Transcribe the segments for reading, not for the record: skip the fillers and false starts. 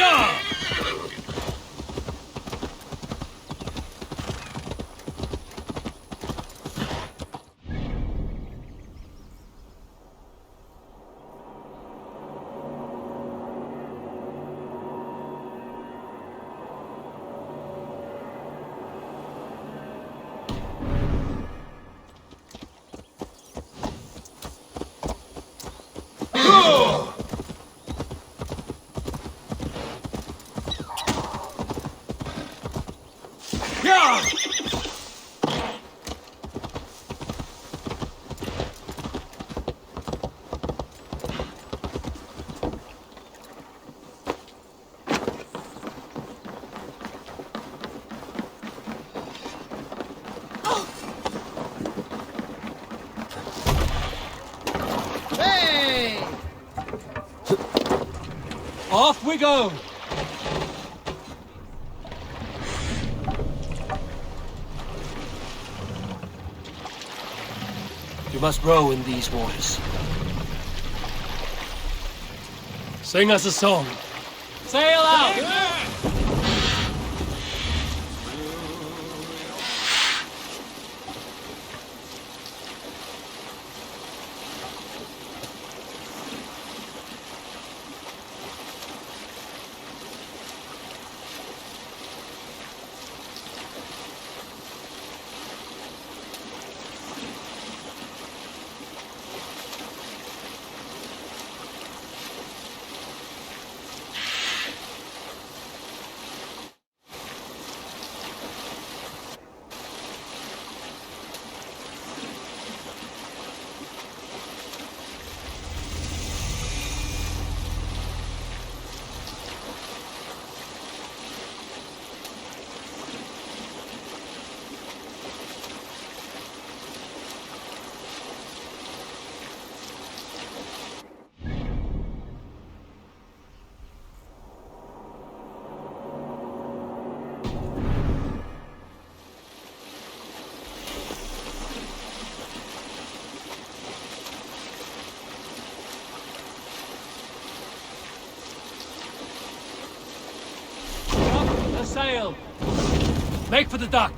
Yeah! Yeah! Hey! Off we go! You must row in these waters. Sing us a song. Sail out! Up a sail! Make for the dock!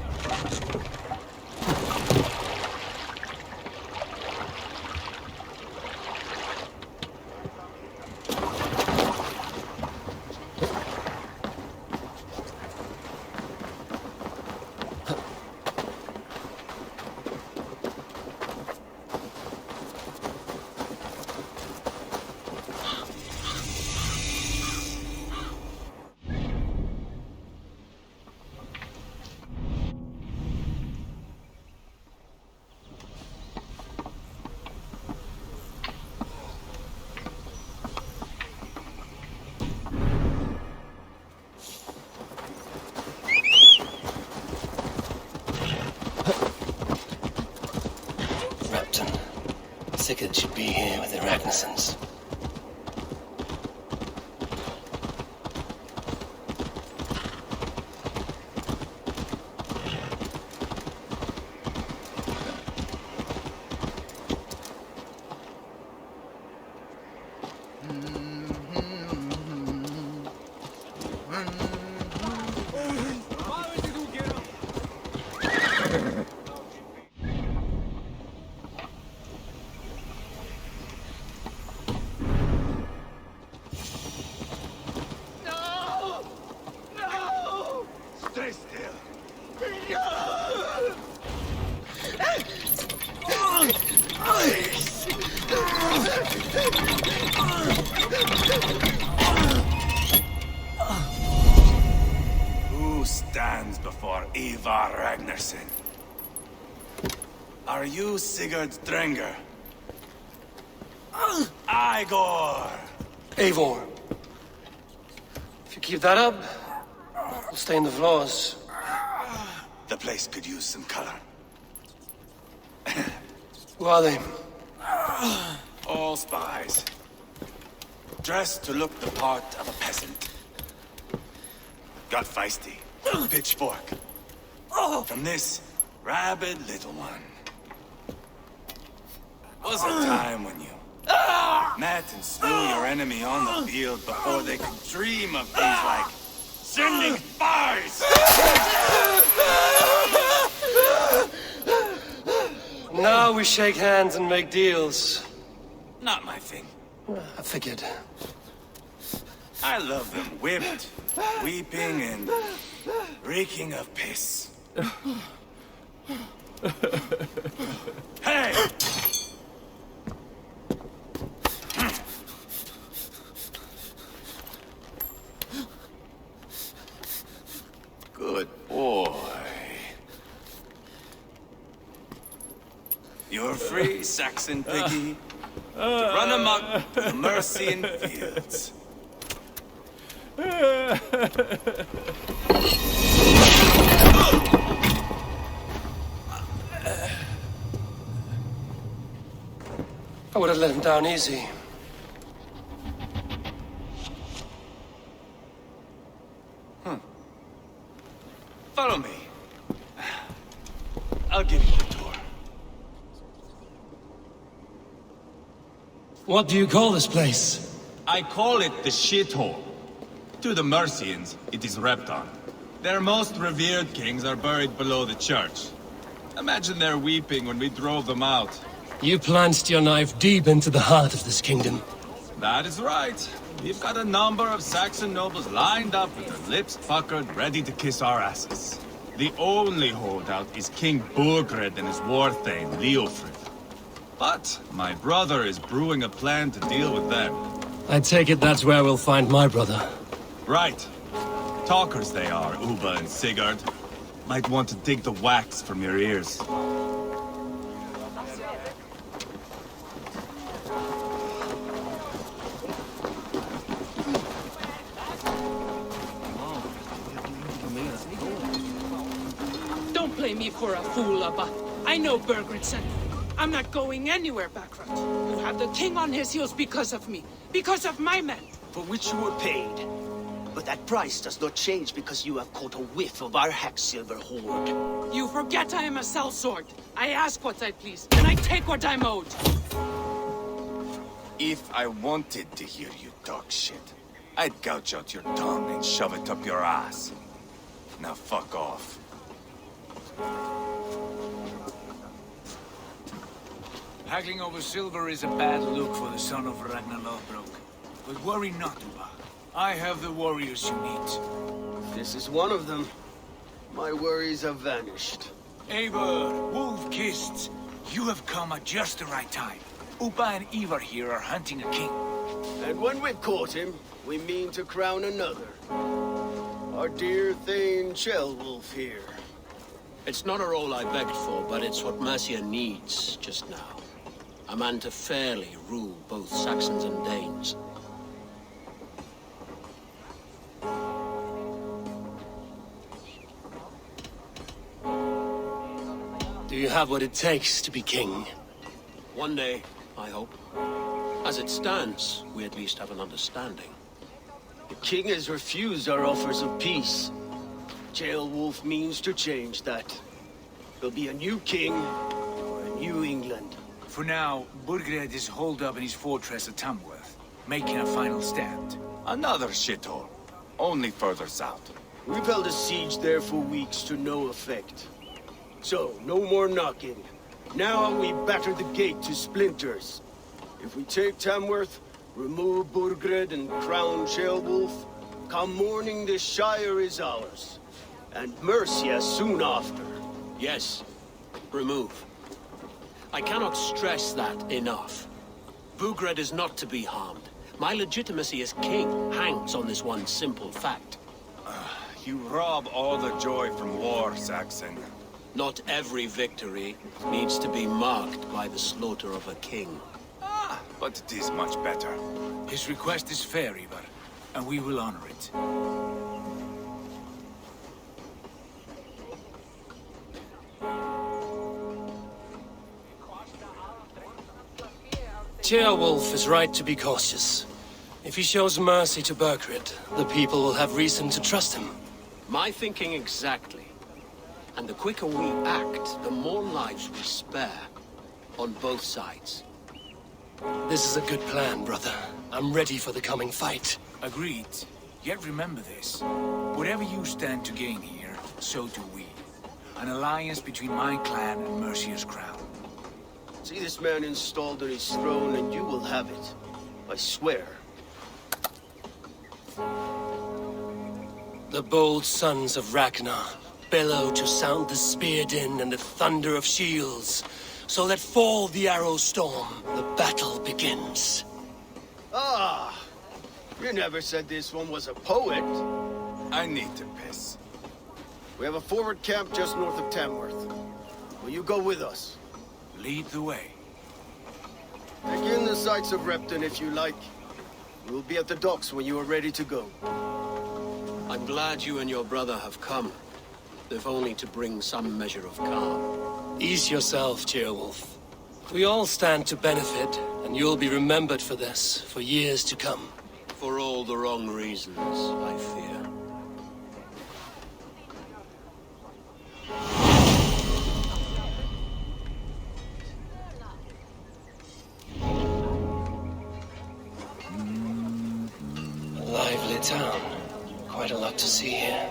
Sigurd should be here with the Ragnarsons. Who stands before IVARR Ragnarsson? Are you Sigurd Drenger? Igor! Eivor, if you keep that up, we'll stay in the floors. The place could use some color. Who are they? All spies. Dressed to look the part of a peasant. Got feisty. Pitchfork. From this rabid little one. Was a time when you Met and slew your enemy on the field before they could dream of things like sending spies! Now we shake hands and make deals. Not my thing. I figured. I love them whipped, weeping, and reeking of piss. Hey! Good boy. You're free, Saxon piggy, to run amok the Mercian fields. I would have let him down easy. Follow me. I'll give you a tour. What do you call this place? I call it the shithole. To the Mercians, it is Repton. Their most revered kings are buried below the church. Imagine their weeping when we drove them out. You plunged your knife deep into the heart of this kingdom. That is right. We've got a number of Saxon nobles lined up with their lips puckered, ready to kiss our asses. The only holdout is King Burgred and his war thane, Leofrid. But my brother is brewing a plan to deal with them. I take it that's where we'll find my brother. Right. Talkers they are, Uba and Sigurd. Might want to dig the wax from your ears. Don't play me for a fool, Abba. I know Burgred sent me. I'm not going anywhere backwards. You have the king on his heels because of me. Because of my men. For which you were paid. But that price does not change because you have caught a whiff of our Hacksilver hoard. You forget I am a sellsword. I ask what I please, and I take what I'm owed. If I wanted to hear you talk shit, I'd gouge out your tongue and shove it up your ass. Now fuck off. Haggling over silver is a bad look for the son of Ragnar Lothbrok. But worry not, Uba. I have the warriors you need. This is one of them. My worries have vanished. Eivor, Wolf-Kissed, you have come at just the right time. Uba and IVARR here are hunting a king. And when we've caught him, we mean to crown another. Our dear Thane Ceolwulf here. It's not a role I begged for, but it's what Mercia needs just now. A man to fairly rule both Saxons and Danes. Do you have what it takes to be king? One day, I hope. As it stands, we at least have an understanding. The king has refused our offers of peace. Ceolwulf means to change that. There'll be a new king, or a new England. For now, Burgred is holed up in his fortress at Tamworth, making a final stand. Another shithole. Only further south. We've held a siege there for weeks to no effect. So, no more knocking. Now we batter the gate to splinters. If we take Tamworth, remove Burgred and crown Ceolwulf, come morning the Shire is ours. And Mercia soon after. Yes, remove. I cannot stress that enough. Burgred is not to be harmed. My legitimacy as king hangs on this one simple fact. You rob all the joy from war, Saxon. Not every victory needs to be marked by the slaughter of a king. But it is much better. His request is fair, Ivar, and we will honor it. Ceolwulf is right to be cautious. If he shows mercy to Burgred, the people will have reason to trust him. My thinking exactly. And the quicker we act, the more lives we spare. On both sides. This is a good plan, brother. I'm ready for the coming fight. Agreed. Yet remember this. Whatever you stand to gain here, so do we. An alliance between my clan and Mercia's crown. See this man installed on his throne and you will have it. I swear. The bold sons of Ragnar bellow to sound the spear din and the thunder of shields. So let fall the arrow storm. The battle begins. Ah! You never said this one was a poet. I need to piss. We have a forward camp just north of Tamworth. Will you go with us? Lead the way. Take in the sights of Repton if you like. We'll be at the docks when you are ready to go. I'm glad you and your brother have come, if only to bring some measure of calm. Ease yourself, Ceolwulf. We all stand to benefit, and you'll be remembered for this, for years to come. For all the wrong reasons, I fear. A lively town. Quite a lot to see here.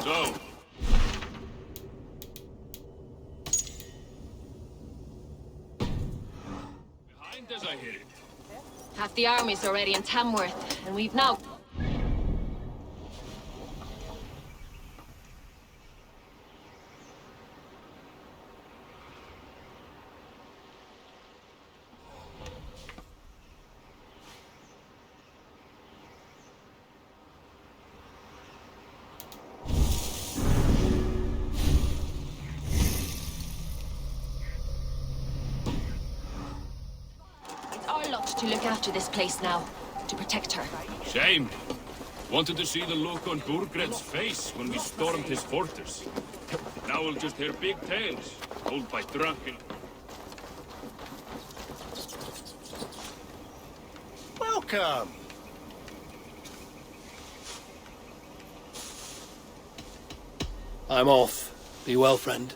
So, behind us, I hear it. Half the army's already in Tamworth, and we've now... Our lot to look after this place now, to protect her. Shame. Wanted to see the look on Burgred's face when we stormed his fortress. Now we'll just hear big tales, told by drunken... Welcome! I'm off. Be well, friend.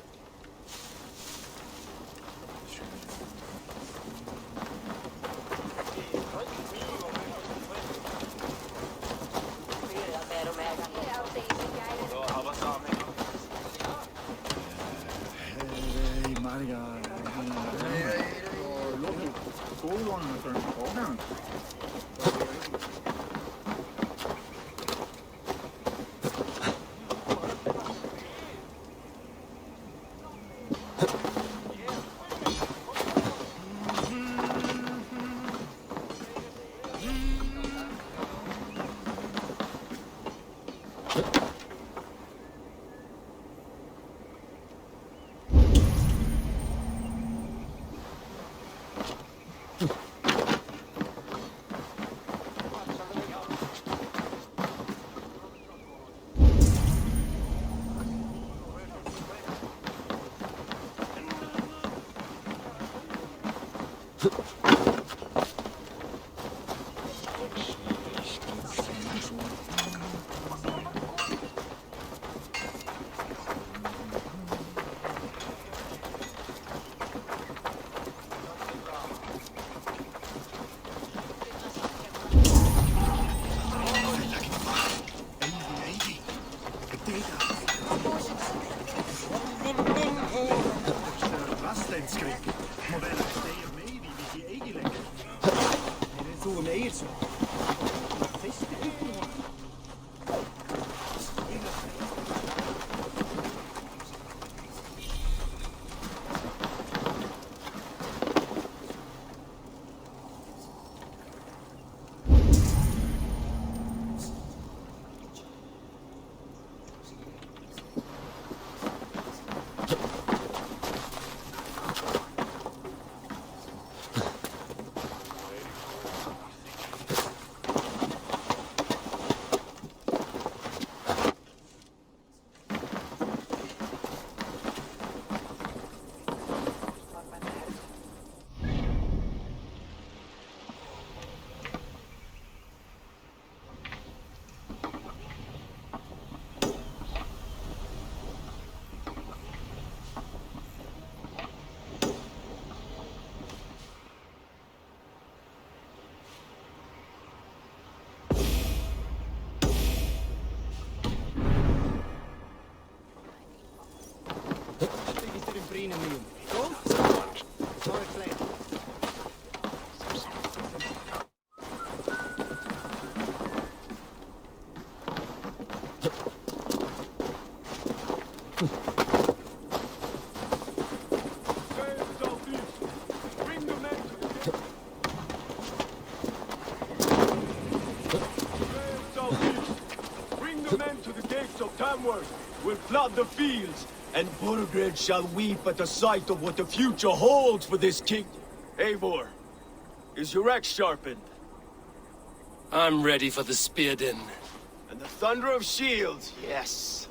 Bring the men to the gates of Tamworth. We'll flood the fields, and Burgred shall weep at the sight of what the future holds for this king. Eivor, is your axe sharpened? I'm ready for the spear din. And the thunder of shields, yes.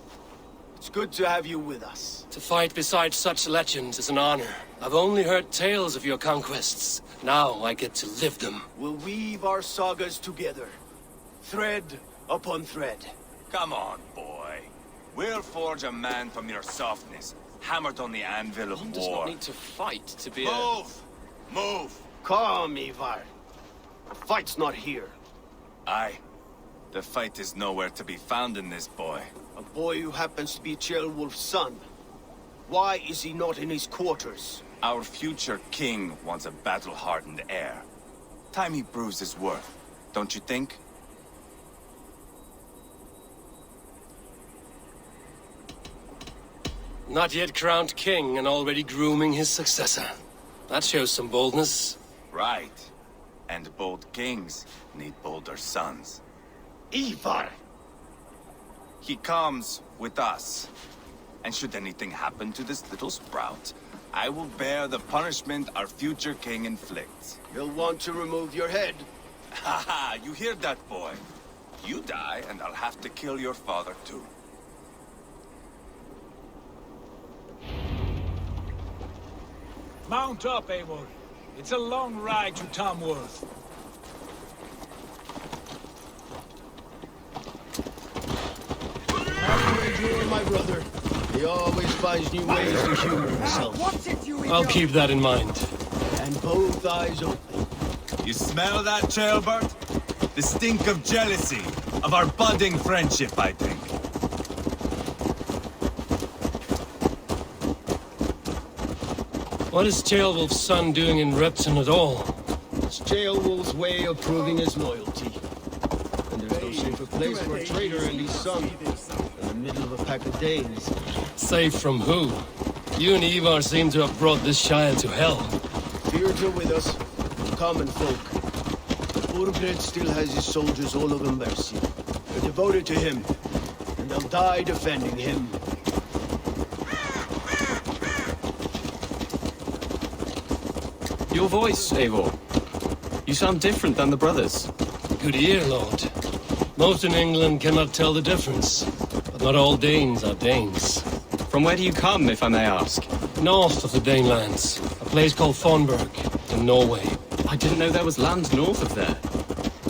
It's good to have you with us. To fight beside such legends is an honor. I've only heard tales of your conquests. Now I get to live them. We'll weave our sagas together, thread upon thread. Come on, boy. We'll forge a man from your softness, hammered on the anvil of One war. does not need to fight to be Move! Move! Calm, Ivar. The fight's not here. Aye. The fight is nowhere to be found in this boy. A boy who happens to be Ceolwulf's son. Why is he not in his quarters? Our future king wants a battle-hardened heir. Time he proves his worth, don't you think? Not yet crowned king and already grooming his successor. That shows some boldness. Right. And bold kings need bolder sons. Ivar! He comes with us. And should anything happen to this little sprout, I will bear the punishment our future king inflicts. He'll want to remove your head. Ha ha! You hear that, boy? You die, and I'll have to kill your father, too. Mount up, Eivor. It's a long ride to Tamworth. Endure, my brother. He always finds new ways to humor himself. I'll keep that in mind. And both eyes open. You smell that, Ceolbert? The stink of jealousy, of our budding friendship, I think. What is Ceolwulf's son doing in Repton at all? It's Ceolwulf's way of proving his loyalty. And there's no safer place for a traitor and his son in the middle of a pack of Danes. Safe from who? You and Ivar seem to have brought this Shire to hell. Fears are with us, common folk. But Burgred still has his soldiers all over mercy. They're devoted to him, and they'll die defending him. Your voice, Eivor. You sound different than the brothers. Good ear, Lord. Most in England cannot tell the difference. But not all Danes are Danes. From where do you come, if I may ask? North of the Danelands. A place called Thornburg, in Norway. I didn't know there was land north of there.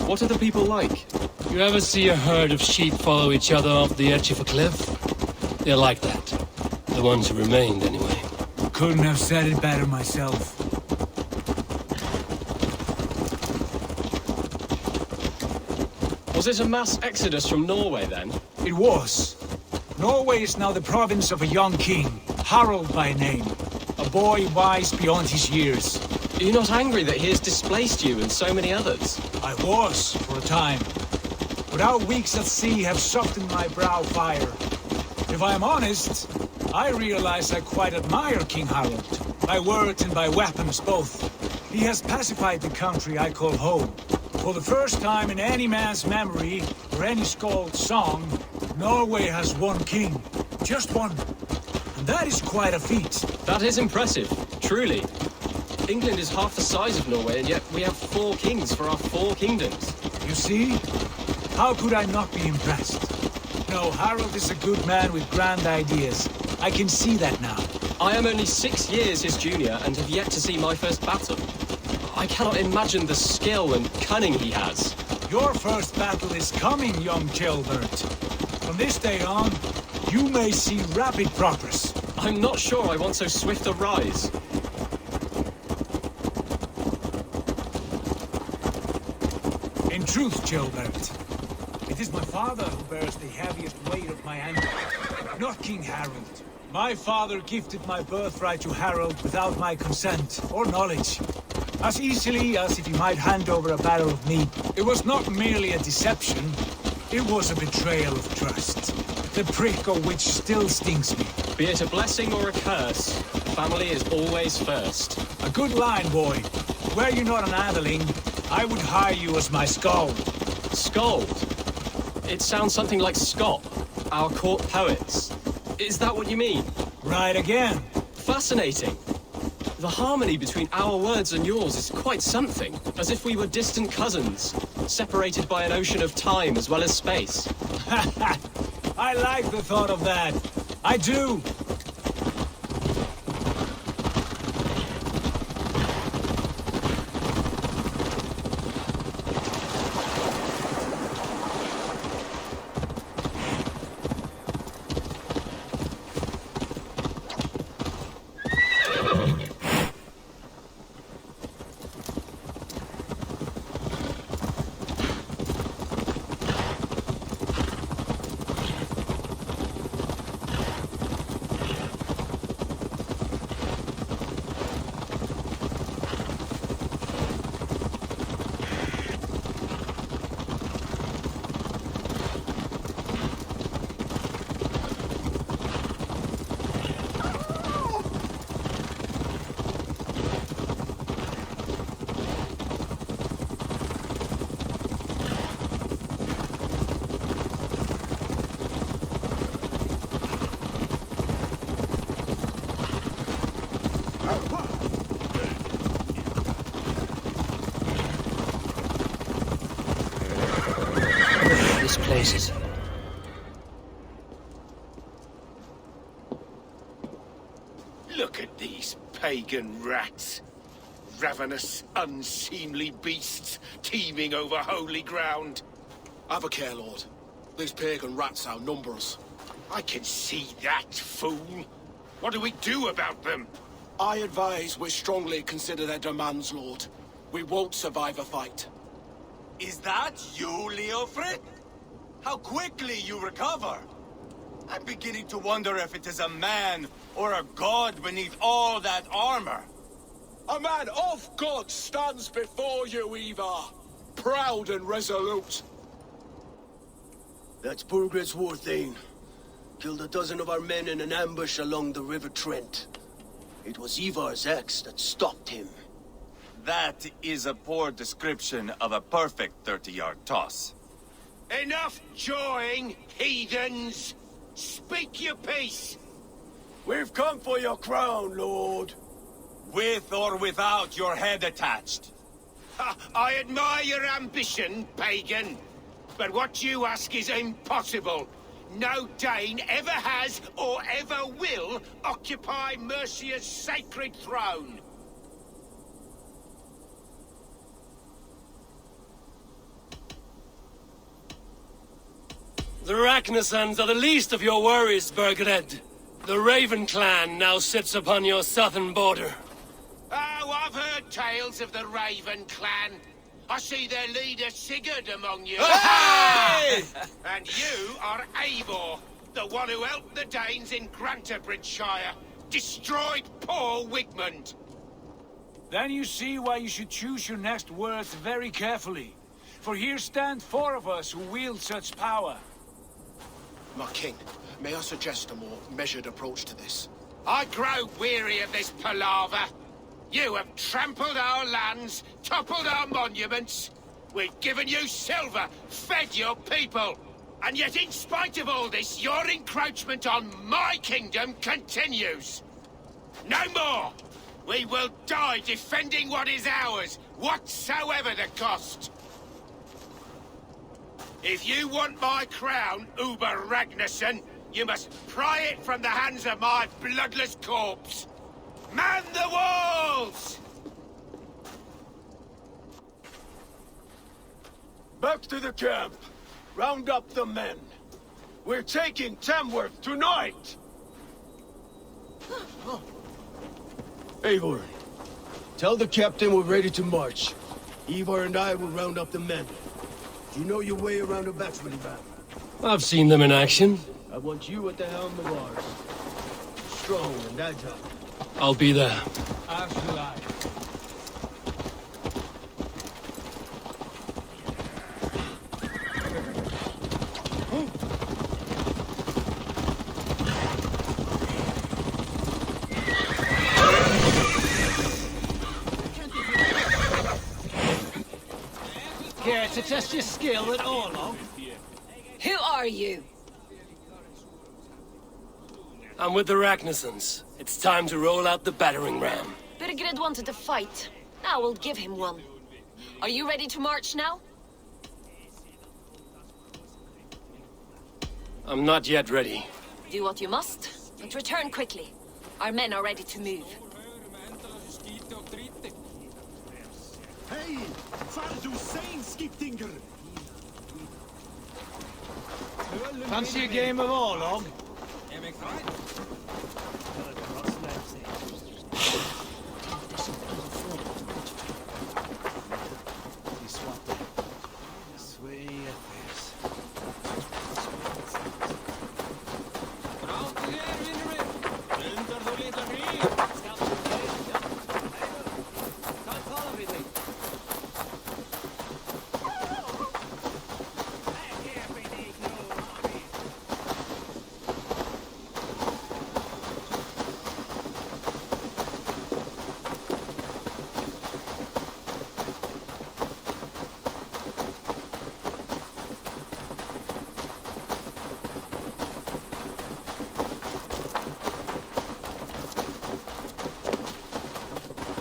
What are the people like? You ever see a herd of sheep follow each other off the edge of a cliff? They're like that. The ones who remained, anyway. Couldn't have said it better myself. Was it a mass exodus from Norway, then? It was. Norway is now the province of a young king, Harald by name. A boy wise beyond his years. Are you not angry that he has displaced you and so many others? I was, for a time. But our weeks at sea have softened my brow fire. If I am honest, I realize I quite admire King Harald. By words and by weapons both. He has pacified the country I call home. For the first time in any man's memory, or any skald's song, Norway has one king. Just one. And that is quite a feat. That is impressive, truly. England is half the size of Norway, and yet we have 4 kings for our 4 kingdoms. You see? How could I not be impressed? No, Harald is a good man with grand ideas. I can see that now. I am only 6 years his junior, and have yet to see my first battle. I cannot imagine the skill and cunning he has. Your first battle is coming, young Ceolbert. From this day on, you may see rapid progress. I'm not sure I want so swift a rise. In truth, Ceolbert, it is my father who bears the heaviest weight of my anger, not King Harald. My father gifted my birthright to Harald without my consent or knowledge. As easily as if he might hand over a barrel of meat. It was not merely a deception, it was a betrayal of trust. the prick of which still stings me. Be it a blessing or a curse, family is always first. A good line, boy. Were you not an atheling, I would hire you as my skald. Skald? It sounds something like Scott, our court poets. Is that what you mean? Right again. Fascinating. The harmony between our words and yours is quite something. As if we were distant cousins, separated by an ocean of time as well as space. I like the thought of that. I do. This place is... Look at these pagan rats. Ravenous, unseemly beasts teeming over holy ground. Have a care, Lord. These pagan rats outnumber us. I can see that, fool. What do we do about them? I advise we strongly consider their demands, Lord. We won't survive a fight. Is that you, Leofrid? How quickly you recover! I'm beginning to wonder if it is a man or a god beneath all that armor. A man of God stands before you, IVARR. Proud and resolute. That's Burgred's Warthane. Killed a dozen of our men in an ambush along the River Trent. It was IVARR's axe that stopped him. That is a poor description of a perfect 30-yard toss. Enough jawing, heathens! Speak your piece! We've come for your crown, Lord. With or without your head attached. Ha, I admire your ambition, pagan. But what you ask is impossible. No Dane ever has or ever will occupy Mercia's sacred throne. The Ragnarsons are the least of your worries, Burgred. The Raven clan now sits upon your southern border. Oh, I've heard tales of the Raven clan. I see their leader Sigurd among you. Hey! And you are Eivor, the one who helped the Danes in Grantabridgeshire, destroyed poor Wigmund. Then you see why you should choose your next words very carefully. For here stand 4 of us who wield such power. My king, may I suggest a more measured approach to this? I grow weary of this palaver. You have trampled our lands, toppled our monuments. We've given you silver, fed your people. And yet in spite of all this, your encroachment on my kingdom continues. No more! We will die defending what is ours, whatsoever the cost. If you want my crown, Uber Ragnarsson, you must pry it from the hands of my bloodless corpse. Man the walls! Back to the camp. Round up the men. We're taking Tamworth tonight! Eivor, tell the captain we're ready to march. Ivar and I will round up the men. You know your way around a battery map. I've seen them in action. I want you at the helm of ours. Strong and agile. I'll be there. As will I. to test your skill at all, Who are you? I'm with the Ragnarsons. It's time to roll out the battering ram. Burgred wanted to fight. Now we'll give him one. Are you ready to march now? I'm not yet ready. Do what you must, but return quickly. Our men are ready to move. Hey, fardu sein skiptinger. Fancy a game of Orlog?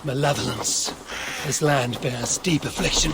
Malevolence. This land bears deep affliction.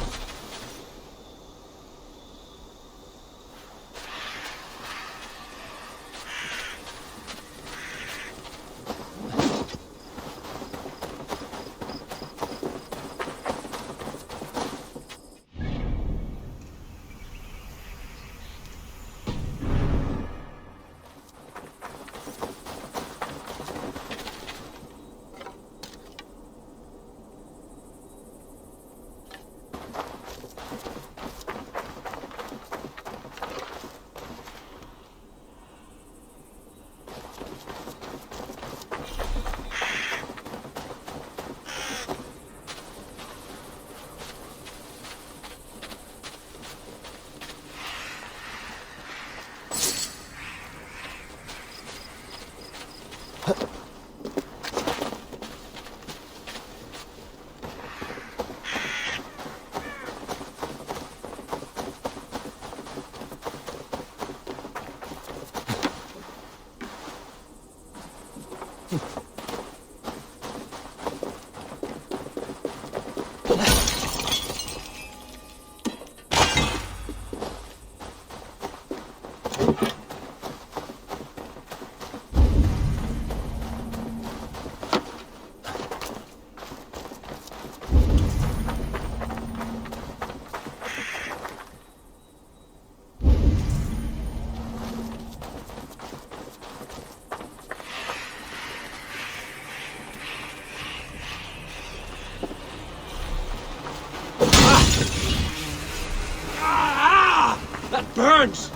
That burns!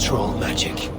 troll magic.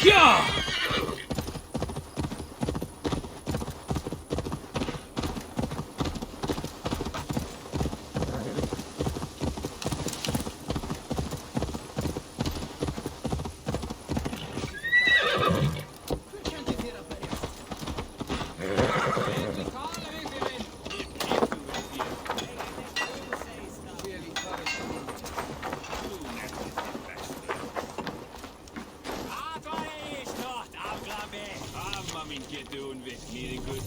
Yeah! Minkä tuun vet, niin kuin